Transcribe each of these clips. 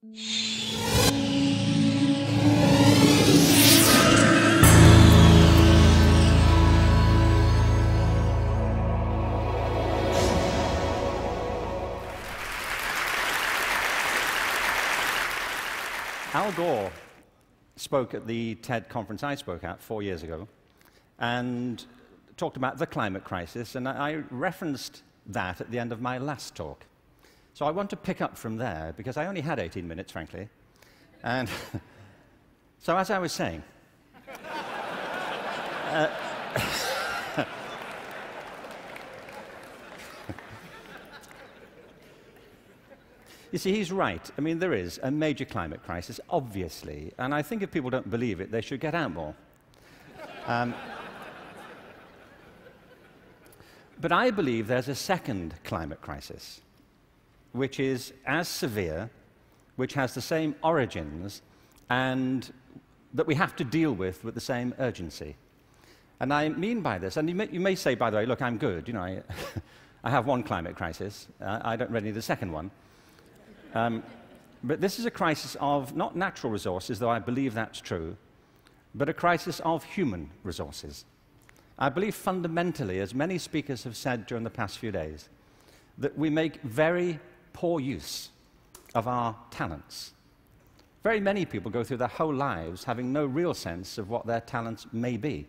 Al Gore spoke at the TED conference I spoke at 4 years ago and talked about the climate crisis, and I referenced that at the end of my last talk. So I want to pick up from there, because I only had 18 minutes, frankly. And so as I was saying, you see, he's right. I mean, there is a major climate crisis, obviously, and I think if people don't believe it, they should get out more. But I believe there's a second climate crisis, which is as severe, which has the same origins, and that we have to deal with the same urgency. And I mean by this, and you may say, by the way, look, I'm good. You know, I have one climate crisis. I don't really need a second one. But this is a crisis of not natural resources, though I believe that's true, but a crisis of human resources. I believe fundamentally, as many speakers have said during the past few days, that we make very poor use of our talents. Very many people go through their whole lives having no real sense of what their talents may be,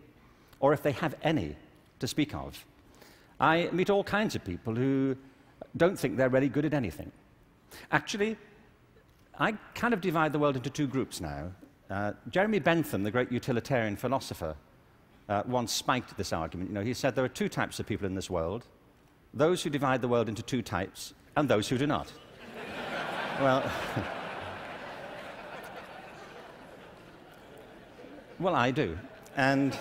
or if they have any to speak of. I meet all kinds of people who don't think they're really good at anything. Actually, I kind of divide the world into two groups now. Jeremy Bentham, the great utilitarian philosopher, once spiked this argument. You know, he said there are two types of people in this world: those who divide the world into two types, and those who do not. Well, well, I do. And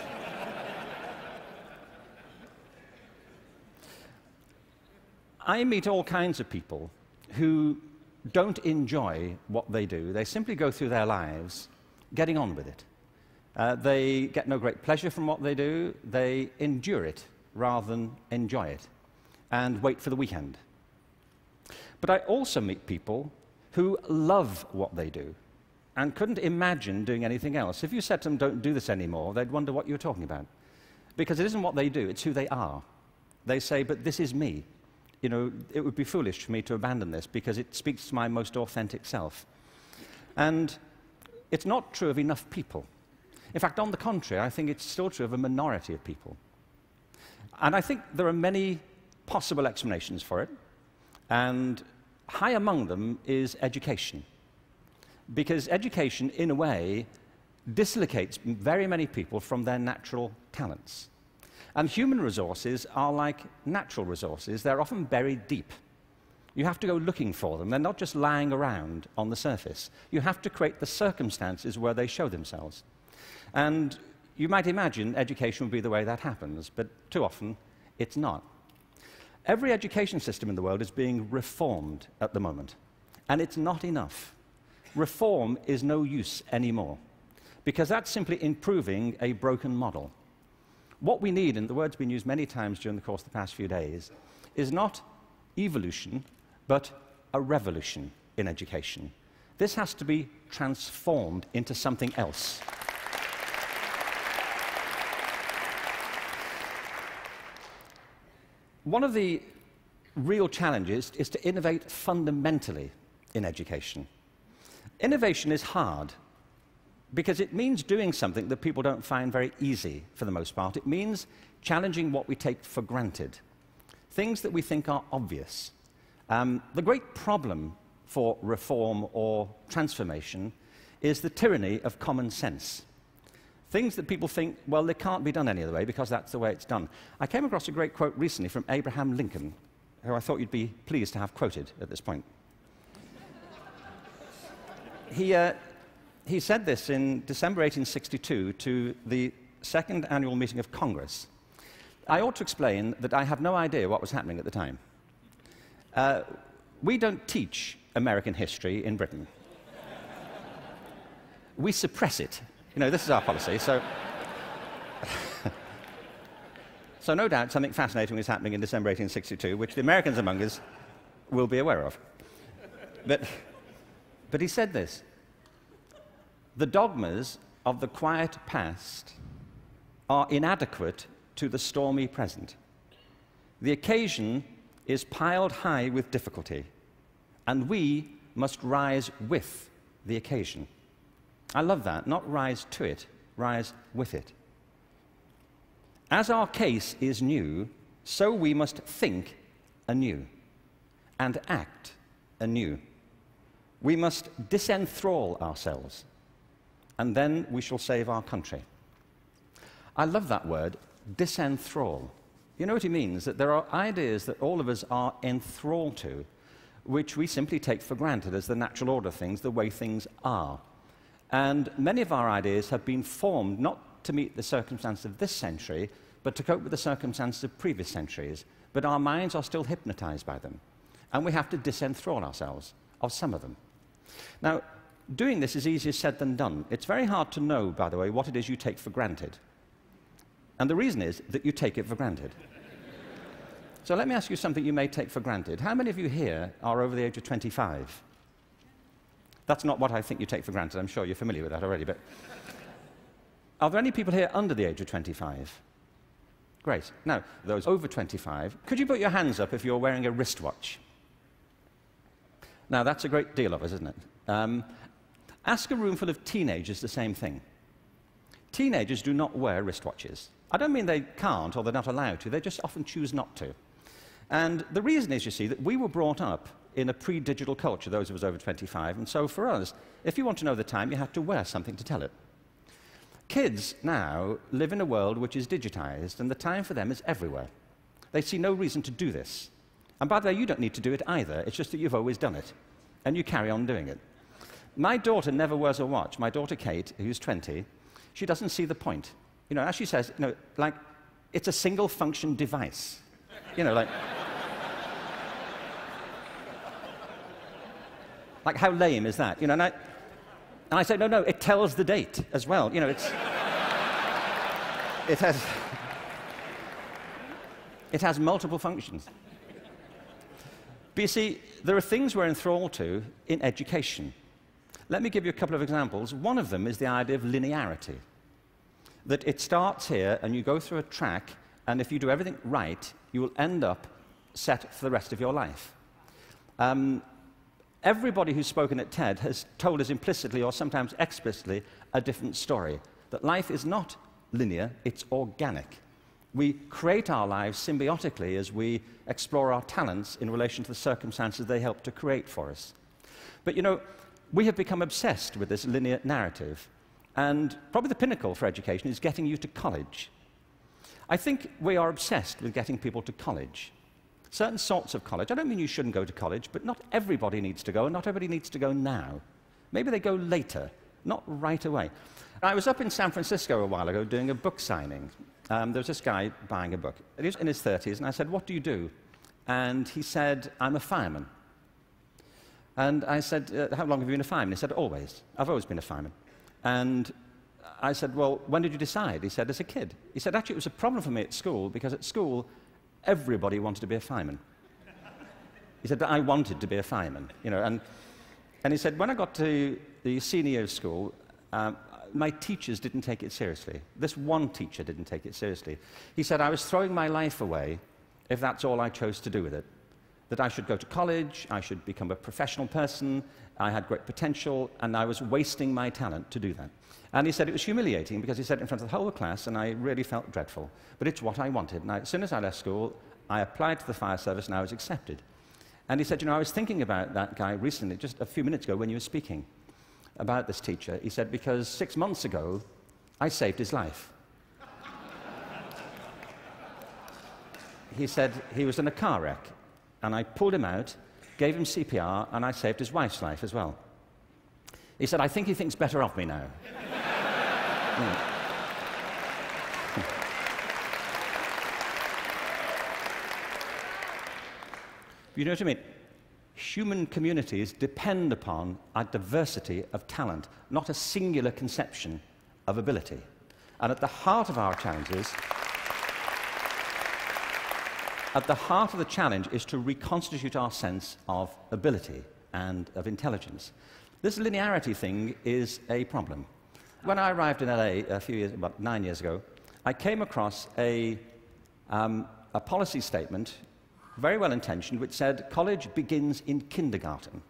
I meet all kinds of people who don't enjoy what they do. They simply go through their lives getting on with it. They get no great pleasure from what they do. They endure it rather than enjoy it and wait for the weekend. But I also meet people who love what they do and couldn't imagine doing anything else. If you said to them, don't do this anymore, they'd wonder what you were talking about. Because it isn't what they do, it's who they are. They say, but this is me. You know, it would be foolish for me to abandon this because it speaks to my most authentic self. And it's not true of enough people. In fact, on the contrary, I think it's still true of a minority of people. And I think there are many possible explanations for it. And high among them is education. Because education, in a way, dislocates very many people from their natural talents. And human resources are like natural resources. They're often buried deep. You have to go looking for them. They're not just lying around on the surface. You have to create the circumstances where they show themselves. And you might imagine education would be the way that happens, but too often it's not. Every education system in the world is being reformed at the moment, and it's not enough. Reform is no use anymore, because that's simply improving a broken model. What we need, and the word's been used many times during the course of the past few days, is not evolution, but a revolution in education. This has to be transformed into something else. One of the real challenges is to innovate fundamentally in education. Innovation is hard because it means doing something that people don't find very easy for the most part. It means challenging what we take for granted, things that we think are obvious. The great problem for reform or transformation is the tyranny of common sense. Things that people think, well, they can't be done any other way because that's the way it's done. I came across a great quote recently from Abraham Lincoln, who I thought you'd be pleased to have quoted at this point. He said this in December 1862 to the second annual meeting of Congress. I ought to explain that I have no idea what was happening at the time. We don't teach American history in Britain. We suppress it. You know, this is our policy, so... So no doubt something fascinating was happening in December 1862, which the Americans among us will be aware of. But But he said this: the dogmas of the quiet past are inadequate to the stormy present. The occasion is piled high with difficulty, and we must rise with the occasion. I love that. Not rise to it, rise with it. As our case is new, so we must think anew and act anew. We must disenthrall ourselves, and then we shall save our country. I love that word, disenthrall. You know what he means? That there are ideas that all of us are enthralled to, which we simply take for granted as the natural order of things, the way things are. And many of our ideas have been formed not to meet the circumstances of this century, but to cope with the circumstances of previous centuries. But our minds are still hypnotized by them. And we have to disenthrall ourselves of some of them. Now, doing this is easier said than done. It's very hard to know, by the way, what it is you take for granted. And the reason is that you take it for granted. So let me ask you something you may take for granted. How many of you here are over the age of 25? That's not what I think you take for granted. I'm sure you're familiar with that already. But are there any people here under the age of 25? Great. Now, those over 25, could you put your hands up if you're wearing a wristwatch? Now, that's a great deal of us, isn't it? Ask a room full of teenagers the same thing. Teenagers do not wear wristwatches. I don't mean they can't or they're not allowed to. They just often choose not to. And the reason is, you see, that we were brought up in a pre-digital culture, those of us over 25, and so for us, if you want to know the time, you have to wear something to tell it. Kids now live in a world which is digitized, and the time for them is everywhere. They see no reason to do this. And by the way, you don't need to do it either. It's just that you've always done it, and you carry on doing it. My daughter never wears a watch. My daughter Kate, who's 20, she doesn't see the point. You know, as she says, you know, like, it's a single-function device. You know, like how lame is that? You know, and I say, no, it tells the date as well. You know, it has multiple functions. But you see, there are things we're enthralled to in education. Let me give you a couple of examples. One of them is the idea of linearity. That it starts here, and you go through a track, and if you do everything right, you will end up set for the rest of your life. Everybody who's spoken at TED has told us implicitly or sometimes explicitly a different story. That life is not linear, it's organic. We create our lives symbiotically as we explore our talents in relation to the circumstances they help to create for us. But you know, we have become obsessed with this linear narrative. And probably the pinnacle for education is getting you to college. I think we are obsessed with getting people to college. Certain sorts of college. I don't mean you shouldn't go to college, but not everybody needs to go, and not everybody needs to go now. Maybe they go later, not right away. I was up in San Francisco a while ago doing a book signing. There was this guy buying a book. He was in his 30s, and I said, "What do you do?" And he said, "I'm a fireman." And I said, "How long have you been a fireman?" He said, "Always. I've always been a fireman." And I said, "Well, when did you decide?" He said, "As a kid." He said, "Actually, it was a problem for me at school, because at school, everybody wanted to be a fireman." He said, "But I wanted to be a fireman." You know, and he said, "When I got to the senior year of school, my teachers didn't take it seriously. This one teacher didn't take it seriously." He said, "I was throwing my life away if that's all I chose to do with it. That I should go to college, I should become a professional person, I had great potential, and I was wasting my talent to do that." And he said it was humiliating, because he said it in front of the whole class, and I really felt dreadful. But it's what I wanted. And as soon as I left school, I applied to the fire service, and I was accepted. And he said, "You know, I was thinking about that guy recently, just a few minutes ago when you were speaking about this teacher." He said, "Because 6 months ago, I saved his life." He said he was in a car wreck, and I pulled him out, gave him CPR, and I saved his wife's life as well. He said, "I think he thinks better of me now." You know what I mean? Human communities depend upon a diversity of talent, not a singular conception of ability. And at the heart of our challenges, at the heart of the challenge is to reconstitute our sense of ability and of intelligence. This linearity thing is a problem. When I arrived in LA about 9 years ago, I came across a policy statement, very well intentioned, which said college begins in kindergarten.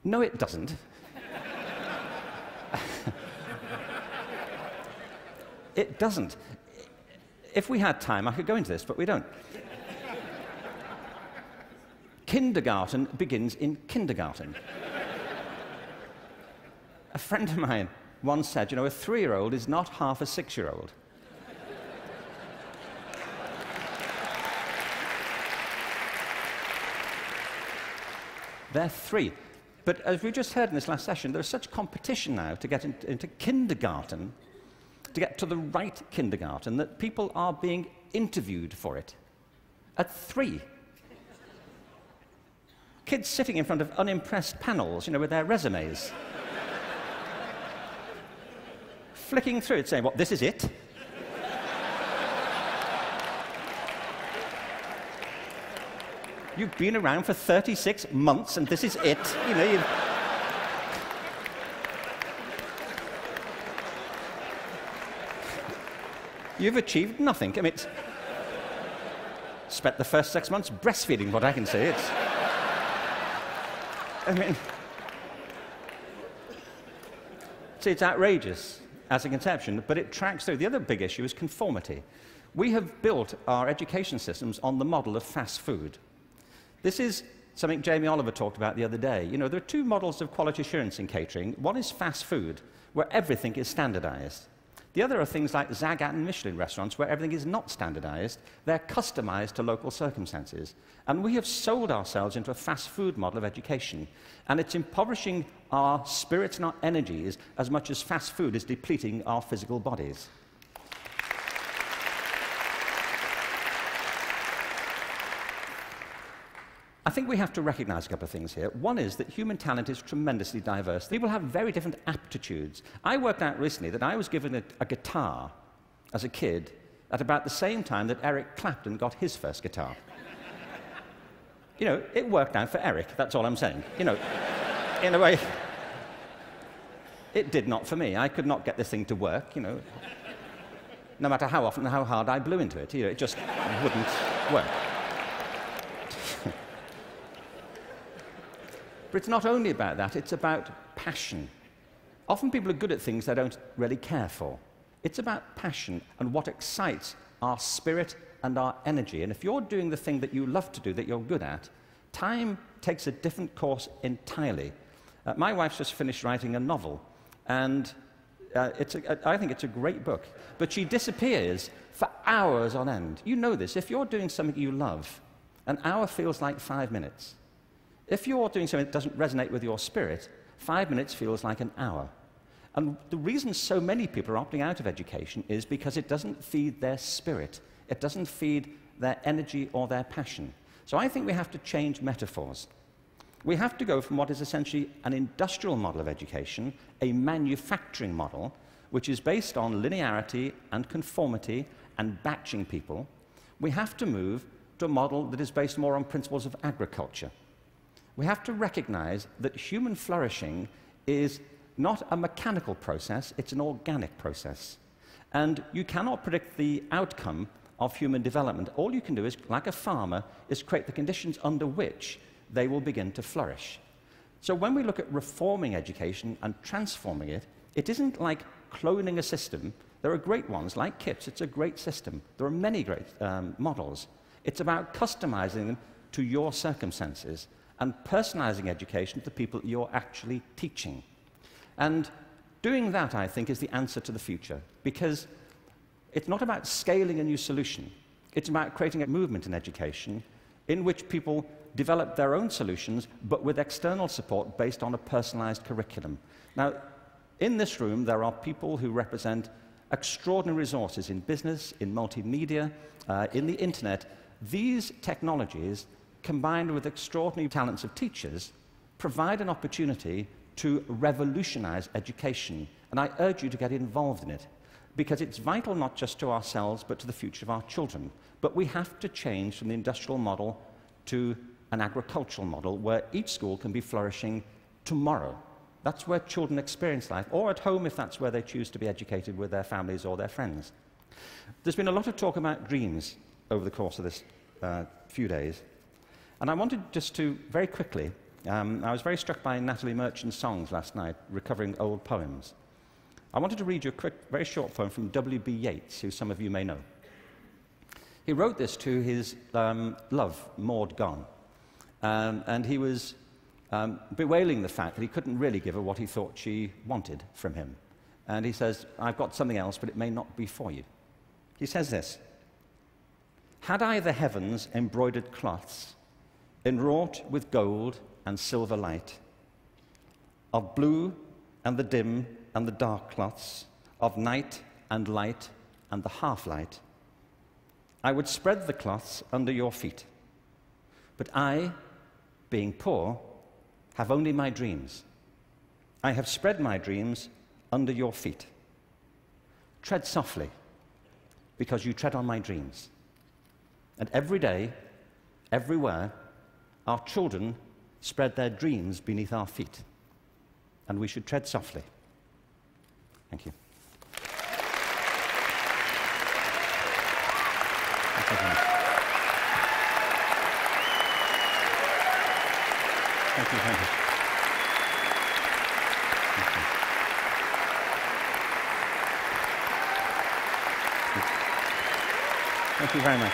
No, it doesn't. It doesn't. If we had time, I could go into this, but we don't. Kindergarten begins in kindergarten. A friend of mine once said, you know, a 3-year-old is not half a 6-year-old. They're 3. But as we just heard in this last session, there's such competition now to get into kindergarten, to get to the right kindergarten, that people are being interviewed for it at 3. Kids sitting in front of unimpressed panels, you know, with their resumes. Flicking through it, saying, what, this is it? You've been around for 36 months and this is it. You know, you've achieved nothing. I mean, spent the first 6 months breastfeeding, what I can say. I mean, see, it's outrageous as a conception, but it tracks through. The other big issue is conformity. We have built our education systems on the model of fast food. This is something Jamie Oliver talked about the other day. You know, there are 2 models of quality assurance in catering. One is fast food, where everything is standardized. The other are things like Zagat and Michelin restaurants, where everything is not standardized. They're customized to local circumstances. And we have sold ourselves into a fast food model of education. And it's impoverishing our spirits and our energies as much as fast food is depleting our physical bodies. I think we have to recognize a couple of things here. One is that human talent is tremendously diverse. People have very different aptitudes. I worked out recently that I was given a guitar as a kid at about the same time that Eric Clapton got his first guitar. You know, it worked out for Eric, that's all I'm saying. You know, in a way, it did not for me. I could not get this thing to work, you know. No matter how often and how hard I blew into it, you know, it just wouldn't work. But it's not only about that, it's about passion. Often people are good at things they don't really care for. It's about passion and what excites our spirit and our energy. And if you're doing the thing that you love to do, that you're good at, time takes a different course entirely. My wife's just finished writing a novel, and I think it's a great book. But she disappears for hours on end. You know this. If you're doing something you love, an hour feels like 5 minutes. If you're doing something that doesn't resonate with your spirit, 5 minutes feels like an hour. And the reason so many people are opting out of education is because it doesn't feed their spirit. It doesn't feed their energy or their passion. So I think we have to change metaphors. We have to go from what is essentially an industrial model of education, a manufacturing model, which is based on linearity and conformity and batching people. We have to move to a model that is based more on principles of agriculture. We have to recognize that human flourishing is not a mechanical process, it's an organic process. And you cannot predict the outcome of human development. All you can do is, like a farmer, is create the conditions under which they will begin to flourish. So when we look at reforming education and transforming it, it isn't like cloning a system. There are great ones, like KIPS, it's a great system. There are many great models. It's about customizing them to your circumstances and personalizing education to the people you're actually teaching. And doing that, I think, is the answer to the future, because it's not about scaling a new solution. It's about creating a movement in education in which people develop their own solutions, but with external support based on a personalized curriculum. Now, in this room, there are people who represent extraordinary resources in business, in multimedia, in the internet. These technologies, combined with extraordinary talents of teachers, provide an opportunity to revolutionize education. And I urge you to get involved in it, because it's vital not just to ourselves, but to the future of our children. But we have to change from the industrial model to an agricultural model where each school can be flourishing tomorrow. That's where children experience life, or at home if that's where they choose to be educated with their families or their friends. There's been a lot of talk about dreams over the course of this few days, and I wanted just to, very quickly, I was very struck by Natalie Merchant's songs last night, recovering old poems. I wanted to read you a quick, very short poem from W.B. Yeats, who some of you may know. He wrote this to his love, Maud Gonne, and he was bewailing the fact that he couldn't really give her what he thought she wanted from him. And he says, "I've got something else, but it may not be for you." He says this: "Had I the heavens embroidered cloths, enwrought with gold and silver light, of blue and the dim and the dark cloths, of night and light and the half-light, I would spread the cloths under your feet. But I, being poor, have only my dreams. I have spread my dreams under your feet. Tread softly, because you tread on my dreams. And every day, everywhere, our children spread their dreams beneath our feet. And we should tread softly." Thank you. Thank you very much. Thank you very much. Thank you very much.